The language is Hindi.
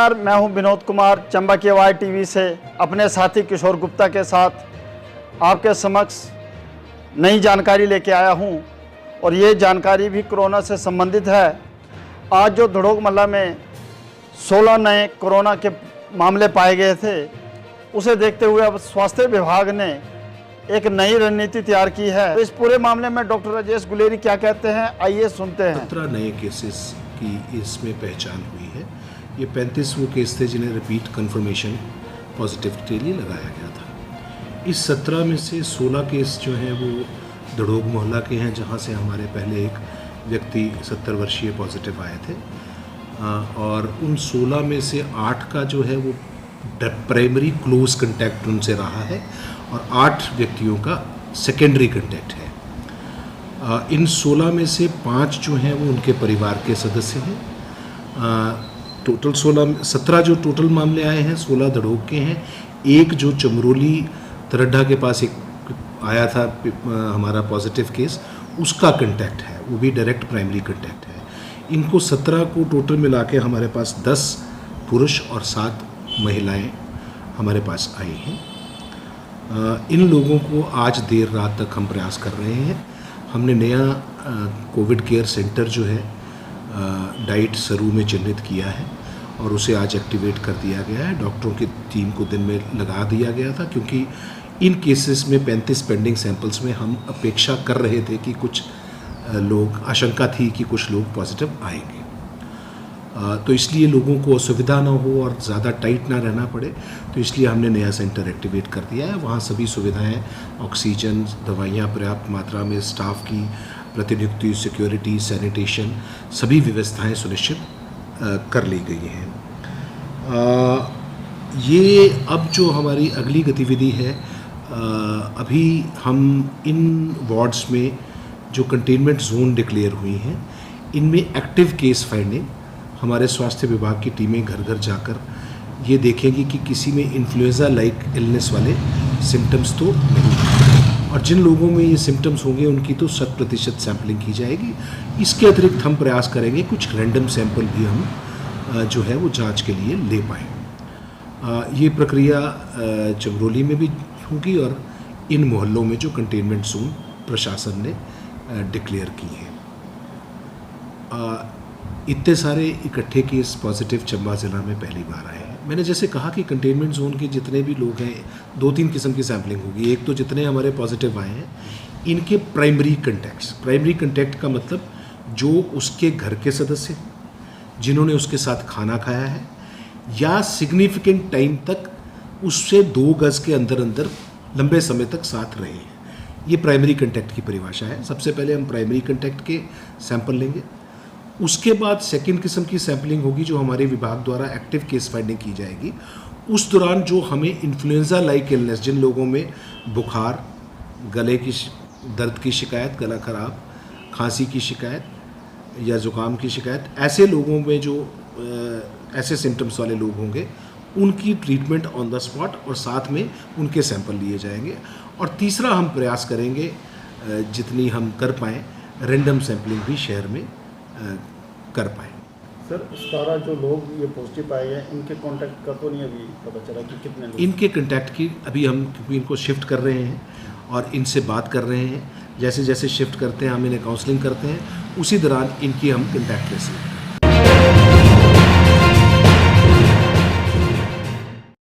नमस्कार, मैं हूं विनोद कुमार चंबा की आवाज़ टीवी से अपने साथी किशोर गुप्ता के साथ आपके समक्ष नई जानकारी लेके आया हूं और ये जानकारी भी कोरोना से संबंधित है। आज जो धड़ोग मल्ला में 16 नए कोरोना के मामले पाए गए थे, उसे देखते हुए अब स्वास्थ्य विभाग ने एक नई रणनीति तैयार की है। तो इस पूरे मामले में डॉक्टर राजेश गुलेरी क्या कहते हैं, आइए सुनते हैं। 17 नए केसेस की इसमें पहचान हुई है। ये 35 वो केस थे जिन्हें रिपीट कंफर्मेशन पॉजिटिव के लिए लगाया गया था। इस 17 में से 16 केस जो हैं वो धड़ोग मोहल्ला के हैं, जहां से हमारे पहले एक व्यक्ति 70 वर्षीय पॉजिटिव आए थे, और उन 16 में से 8 का जो है वो प्राइमरी क्लोज कंटैक्ट उनसे रहा है और 8 व्यक्तियों का सेकेंडरी कंटैक्ट है। इन 16 में से 5 जो हैं वो उनके परिवार के सदस्य हैं। टोटल 17 जो टोटल मामले आए हैं 16 धड़ोग के हैं। एक जो चमरोली तरड्ढा के पास एक आया था हमारा पॉजिटिव केस, उसका कंटैक्ट है, वो भी डायरेक्ट प्राइमरी कंटैक्ट है। इनको 17 को टोटल मिला के हमारे पास 10 पुरुष और 7 महिलाएं हमारे पास आई हैं। इन लोगों को आज देर रात तक हम प्रयास कर रहे हैं। हमने नया कोविड केयर सेंटर जो है डाइट सरू में चिन्हित किया है और उसे आज एक्टिवेट कर दिया गया है। डॉक्टरों की टीम को दिन में लगा दिया गया था, क्योंकि इन केसेस में 35 पेंडिंग सैंपल्स में हम अपेक्षा कर रहे थे कि कुछ लोग, आशंका थी कि कुछ लोग पॉजिटिव आएंगे। तो इसलिए लोगों को असुविधा ना हो और ज़्यादा टाइट ना रहना पड़े, तो इसलिए हमने नया सेंटर एक्टिवेट कर दिया है। वहाँ सभी सुविधाएं, ऑक्सीजन, दवाइयाँ पर्याप्त मात्रा में, स्टाफ की प्रतिनियुक्ति, सिक्योरिटी, सैनिटेशन, सभी व्यवस्थाएं सुनिश्चित कर ली गई हैं। ये अब जो हमारी अगली गतिविधि है, अभी हम इन वार्ड्स में जो कंटेनमेंट जोन डिक्लेयर हुई हैं, इनमें एक्टिव केस फाइंडिंग हमारे स्वास्थ्य विभाग की टीमें घर घर जाकर ये देखेंगी कि किसी में इन्फ्लुएंजा लाइक इलनेस वाले सिम्टम्स तो नहीं, और जिन लोगों में ये सिम्टम्स होंगे उनकी तो 100% सैंपलिंग की जाएगी। इसके अतिरिक्त हम प्रयास करेंगे कुछ रैंडम सैंपल भी हम जो है वो जांच के लिए ले पाएँ। ये प्रक्रिया चमरोली में भी होगी और इन मोहल्लों में जो कंटेनमेंट जोन प्रशासन ने डिक्लेयर की है। इतने सारे इकट्ठे केस पॉजिटिव चंबा ज़िला में पहली बार आए हैं। मैंने जैसे कहा कि कंटेनमेंट जोन के जितने भी लोग हैं, 2-3 किस्म की सैम्पलिंग होगी। एक तो जितने हमारे पॉजिटिव आए हैं इनके प्राइमरी कंटैक्ट का मतलब जो उसके घर के सदस्य, जिन्होंने उसके साथ खाना खाया है या सिग्निफिकेंट टाइम तक उससे 2 गज के अंदर लंबे समय तक साथ रहे हैं। ये प्राइमरी कंटैक्ट की परिभाषा है। सबसे पहले हम प्राइमरी कंटैक्ट के सैंपल लेंगे, उसके बाद सेकंड किस्म की सैंपलिंग होगी जो हमारे विभाग द्वारा एक्टिव केस फाइंडिंग की जाएगी। उस दौरान जो हमें इन्फ्लुएंजा लाइक इलनेस, जिन लोगों में बुखार, गले की दर्द की शिकायत, गला खराब, खांसी की शिकायत या ज़ुकाम की शिकायत, ऐसे लोगों में जो ऐसे सिम्टम्स वाले लोग होंगे उनकी ट्रीटमेंट ऑन द स्पॉट और साथ में उनके सैंपल लिए जाएंगे। और तीसरा हम प्रयास करेंगे जितनी हम कर पाएँ रैंडम सैंपलिंग भी शहर में कर पाए। सर, 17 जो लोग ये पॉजिटिव पाए हैं, इनके कांटेक्ट का तो नहीं अभी पता चला कि कितने लोग? इनके कांटेक्ट की अभी हम, क्योंकि इनको शिफ्ट कर रहे हैं और इनसे बात कर रहे हैं, जैसे जैसे शिफ्ट करते हैं हम इन्हें काउंसलिंग करते हैं, उसी दौरान इनकी हम कांटेक्ट ले सकते हैं।